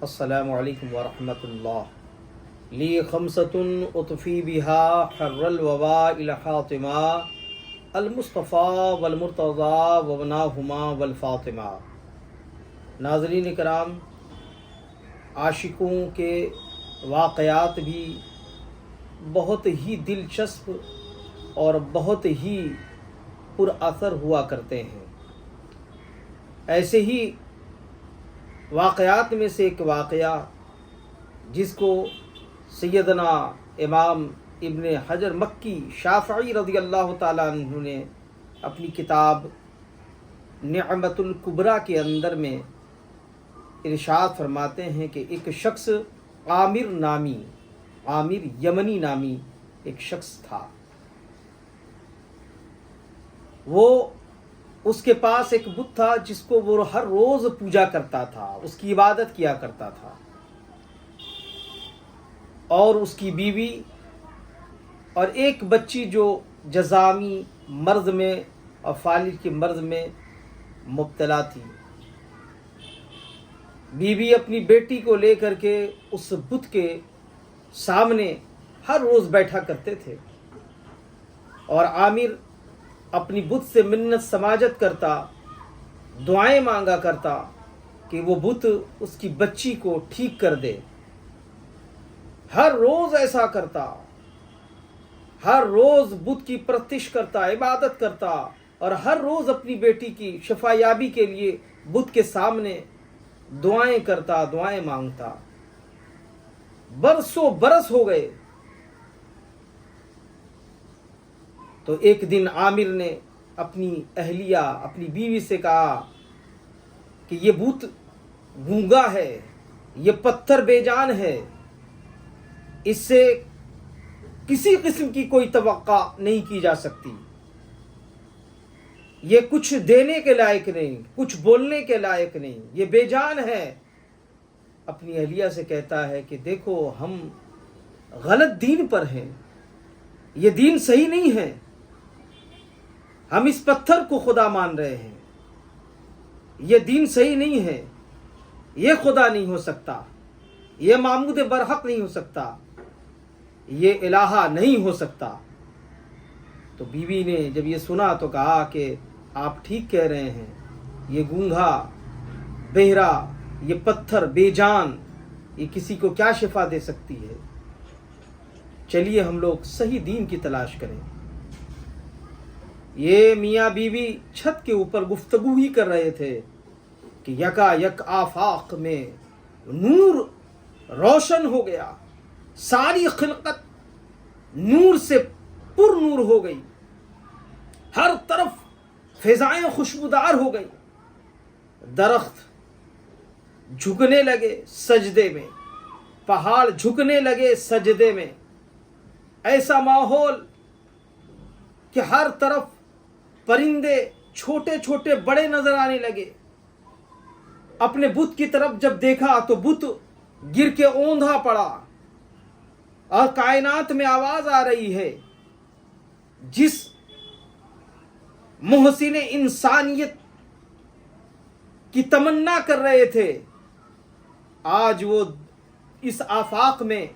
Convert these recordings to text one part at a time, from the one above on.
السلام علیکم ورحمۃ اللہ لی خمسۃ اطفی بہا حر الوباء الحاطمہ المصطفیٰ والمرتضیٰ وابناہما والفاطمہ۔ ناظرین کرام، عاشقوں کے واقعات بھی بہت ہی دلچسپ اور بہت ہی پر اثر ہوا کرتے ہیں۔ ایسے ہی واقعات میں سے ایک واقعہ جس کو سیدنا امام ابن حجر مکی شافعی رضی اللہ تعالیٰ عنہ نے اپنی کتاب نعمت الکبریٰ کے اندر میں ارشاد فرماتے ہیں کہ ایک شخص عامر یمنی نامی ایک شخص تھا۔ وہ اس کے پاس ایک بت تھا جس کو وہ ہر روز پوجا کرتا تھا، اس کی عبادت کیا کرتا تھا، اور اس کی بیوی اور ایک بچی جو جذامی مرض میں اور فالج کے مرض میں مبتلا تھی۔ بیوی اپنی بیٹی کو لے کر کے اس بت کے سامنے ہر روز بیٹھا کرتے تھے، اور عامر اپنی بت سے منت سماجت کرتا، دعائیں مانگا کرتا کہ وہ بت اس کی بچی کو ٹھیک کر دے۔ ہر روز ایسا کرتا، ہر روز بت کی پرستش کرتا، عبادت کرتا، اور ہر روز اپنی بیٹی کی شفا یابی کے لیے بت کے سامنے دعائیں کرتا، دعائیں مانگتا۔ برسوں برس ہو گئے تو ایک دن عامر نے اپنی اہلیہ، اپنی بیوی سے کہا کہ یہ بت گونگا ہے، یہ پتھر بے جان ہے، اس سے کسی قسم کی کوئی توقع نہیں کی جا سکتی، یہ کچھ دینے کے لائق نہیں، کچھ بولنے کے لائق نہیں، یہ بے جان ہے۔ اپنی اہلیہ سے کہتا ہے کہ دیکھو، ہم غلط دین پر ہیں، یہ دین صحیح نہیں ہے، ہم اس پتھر کو خدا مان رہے ہیں، یہ دین صحیح نہیں ہے، یہ خدا نہیں ہو سکتا، یہ معبود برحق نہیں ہو سکتا، یہ الہ نہیں ہو سکتا۔ تو بیوی نے جب یہ سنا تو کہا کہ آپ ٹھیک کہہ رہے ہیں، یہ گونگا، بہرا، یہ پتھر بے جان، یہ کسی کو کیا شفا دے سکتی ہے؟ چلیے ہم لوگ صحیح دین کی تلاش کریں۔ یہ میاں بیوی چھت کے اوپر گفتگو ہی کر رہے تھے کہ یکا یک آفاق میں نور روشن ہو گیا، ساری خلقت نور سے پر نور ہو گئی، ہر طرف فضائیں خوشبودار ہو گئی، درخت جھکنے لگے سجدے میں، پہاڑ جھکنے لگے سجدے میں، ایسا ماحول کہ ہر طرف پرندے چھوٹے چھوٹے بڑے نظر آنے لگے۔ اپنے بت کی طرف جب دیکھا تو بت گر کے اوندھا پڑا، اور کائنات میں آواز آ رہی ہے، جس محسن انسانیت کی تمنا کر رہے تھے، آج وہ اس آفاق میں،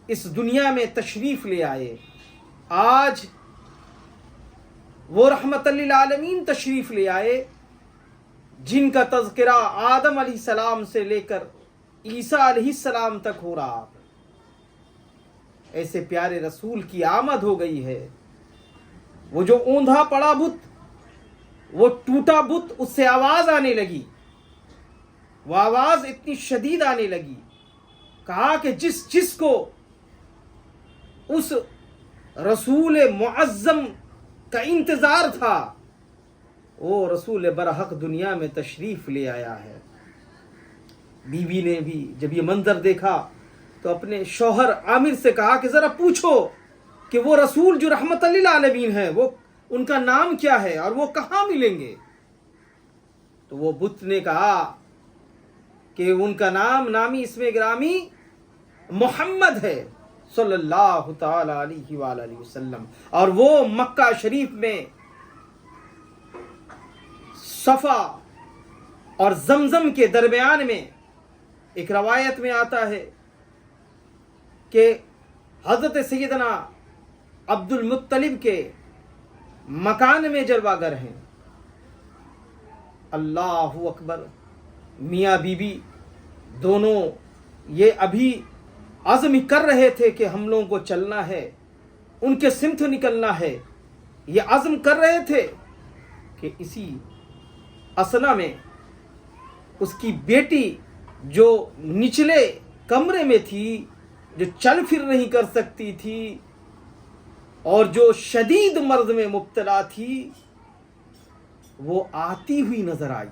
اس دنیا میں تشریف لے آئے۔ آج وہ رحمت للعالمین تشریف لے آئے، جن کا تذکرہ آدم علیہ السلام سے لے کر عیسیٰ علیہ السلام تک ہو رہا۔ ایسے پیارے رسول کی آمد ہو گئی ہے۔ وہ جو اوندھا پڑا بت، وہ ٹوٹا بت، اس سے آواز آنے لگی، وہ آواز اتنی شدید آنے لگی، کہا کہ جس کو اس رسول معظم کا انتظار تھا، وہ رسول برحق دنیا میں تشریف لے آیا ہے۔ بیوی نے بھی جب یہ منظر دیکھا تو اپنے شوہر عامر سے کہا کہ ذرا پوچھو کہ وہ رسول جو رحمت للعالمین ہیں، وہ ان کا نام کیا ہے اور وہ کہاں ملیں گے؟ تو وہ بت نے کہا کہ ان کا نامی اسم گرامی محمد ہے صلی اللہ تعالی علیہ وآلہ وسلم، اور وہ مکہ شریف میں صفا اور زمزم کے درمیان میں ایک روایت میں آتا ہے کہ حضرت سیدنا عبد المطلب کے مکان میں جلوہ گر ہیں. اللہ اکبر. میاں بی بی دونوں یہ ابھی عزم کر رہے تھے کہ ہم لوگوں کو چلنا ہے, ان کے سمت نکلنا ہے, یہ عزم کر رہے تھے کہ اسی اسنا میں اس کی بیٹی جو نچلے کمرے میں تھی, جو چل پھر نہیں کر سکتی تھی اور جو شدید مرض میں مبتلا تھی, وہ آتی ہوئی نظر آئی.